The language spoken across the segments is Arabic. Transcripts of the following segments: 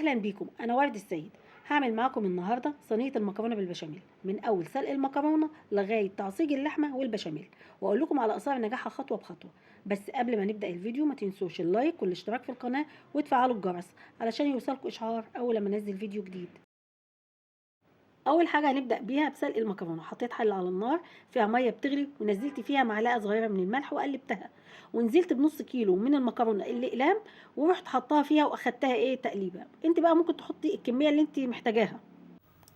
اهلا بيكم. انا ورد السيد. هعمل معاكم النهارده صينيه المكرونه بالبشاميل، من اول سلق المكرونه لغايه تعصيج اللحمه والبشاميل، واقول لكم على اسرار نجاحها خطوه بخطوه. بس قبل ما نبدا الفيديو ما تنسوش اللايك والاشتراك في القناه وتفعلوا الجرس علشان يوصلكم اشعار اول ما انزل فيديو جديد. اول حاجه هنبدا بيها بسلق المكرونه. حطيت حله على النار فيها ميه بتغلي، ونزلت فيها معلقه صغيره من الملح وقلبتها، ونزلت بنص كيلو من المكرونه الاقلام، ورحت حطاها فيها واخدتها تقليبه. انت بقى ممكن تحطي الكميه اللي انت محتاجاها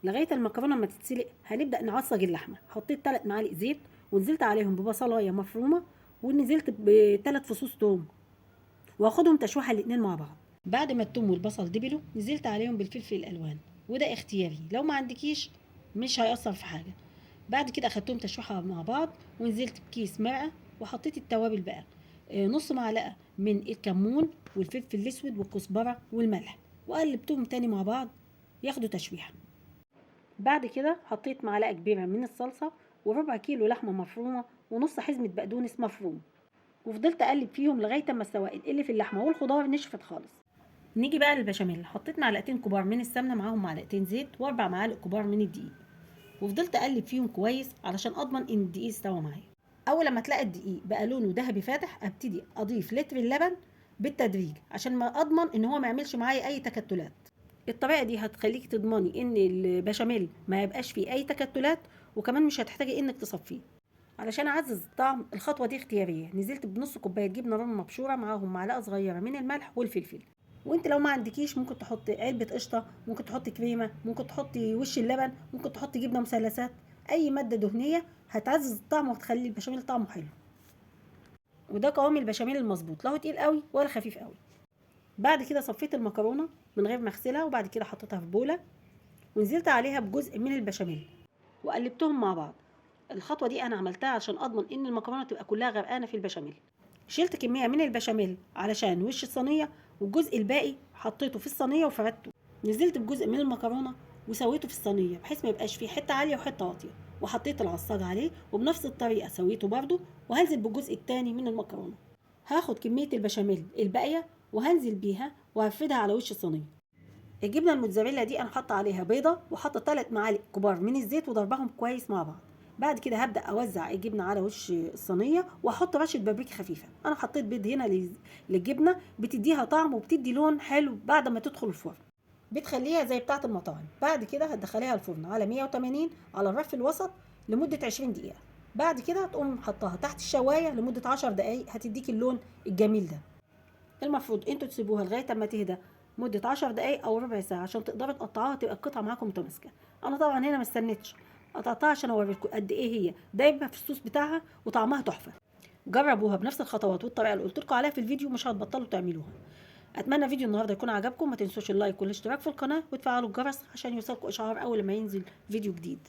لغايه المكرونه ما تتسلق. هنبدا نعصج اللحمه. حطيت 3 معالق زيت، ونزلت عليهم ببصلايه مفرومه، ونزلت ب3 فصوص توم، واخدهم تشويحه الاتنين مع بعض. بعد ما التوم والبصل دبلوا نزلت عليهم بالفلفل الالوان، وده اختياري، لو ما عندكيش مش هيأثر في حاجه. بعد كده اخدتهم تشويحه مع بعض، ونزلت بكيس مرقه، وحطيت التوابل بقى. نص معلقه من الكمون والفلفل الاسود والكزبره والملح، وقلبتهم تاني مع بعض ياخدوا تشويحه. بعد كده حطيت معلقه كبيره من الصلصه، وربع كيلو لحمه مفرومه، ونص حزمه بقدونس مفروم، وفضلت اقلب فيهم لغايه اما السوائل اللي في اللحمه والخضار نشفت خالص. نيجي بقى للبشاميل. حطيت معلقتين كبار من السمنه معاهم معلقتين زيت واربع معالق كبار من الدقيق، وفضلت اقلب فيهم كويس علشان اضمن ان الدقيق استوى معايا. اول لما تلاقي الدقيق بقى لونه ذهبي فاتح ابتدي اضيف لتر اللبن بالتدريج عشان ما اضمن ان هو ما يعملش معايا اي تكتلات. الطريقه دي هتخليكي تضمني ان البشاميل ما يبقاش فيه اي تكتلات، وكمان مش هتحتاجي انك تصفيه. علشان اعزز الطعم الخطوه دي اختياريه. نزلت بنص كوبايه جبنه رومي مبشوره معاهم معلقه صغيره من الملح والفلفل. وانت لو ما عندكيش ممكن تحطي علبه قشطه، ممكن تحطي كريمه، ممكن تحطي وش اللبن، ممكن تحطي جبنه مثلثات. اي ماده دهنيه هتعزز الطعم وتخلي البشاميل طعمه حلو. وده قوام البشاميل المظبوط، لا هو تقيل قوي ولا خفيف قوي. بعد كده صفيت المكرونه من غير ما اغسلها، وبعد كده حطيتها في بوله، ونزلت عليها بجزء من البشاميل وقلبتهم مع بعض. الخطوه دي انا عملتها عشان اضمن ان المكرونه تبقى كلها غرقانه في البشاميل. شلت كميه من البشاميل علشان وش الصينيه، والجزء الباقي حطيته في الصينيه وفردته. نزلت بجزء من المكرونه وسويته في الصينيه بحيث ما يبقاش فيه حته عاليه وحته واطيه، وحطيت العصاج عليه وبنفس الطريقه سويته برده. وهنزل بالجزء الثاني من المكرونه. هاخد كميه البشاميل الباقيه وهنزل بيها وهفردها على وش الصينيه. الجبنه الموتزاريلا دي انا حاطه عليها بيضه، وحاطه 3 معالق كبار من الزيت وضربهم كويس مع بعض. بعد كده هبدا اوزع الجبنه على وش الصينيه، واحط رشه بابريكا خفيفه. انا حطيت بيض هنا للجبنه، بتديها طعم وبتدي لون حلو بعد ما تدخل الفرن، بتخليها زي بتاعه المطاعم. بعد كده هتدخليها الفرن على 180 على الرف الوسط لمده 20 دقيقه. بعد كده تقوم حطاها تحت الشوايه لمده 10 دقائق، هتديك اللون الجميل ده. المفروض انتوا تسيبوها لغايه اما تهدى مده 10 دقائق او ربع ساعه عشان تقدروا تقطعوها تبقى القطعه معاكم متماسكه. انا طبعا هنا ما استنيتش، قطعتها عشان اوريكم قد ايه هي دايبه في الصوص بتاعها وطعمها تحفه. جربوها بنفس الخطوات والطريقه اللي قلت لكم عليها في الفيديو، مش هتبطلوا تعملوها. اتمنى فيديو النهارده يكون عجبكم. ما تنسوش اللايك والاشتراك في القناه وتفعلوا الجرس عشان يوصلكم اشعار اول ما ينزل فيديو جديد.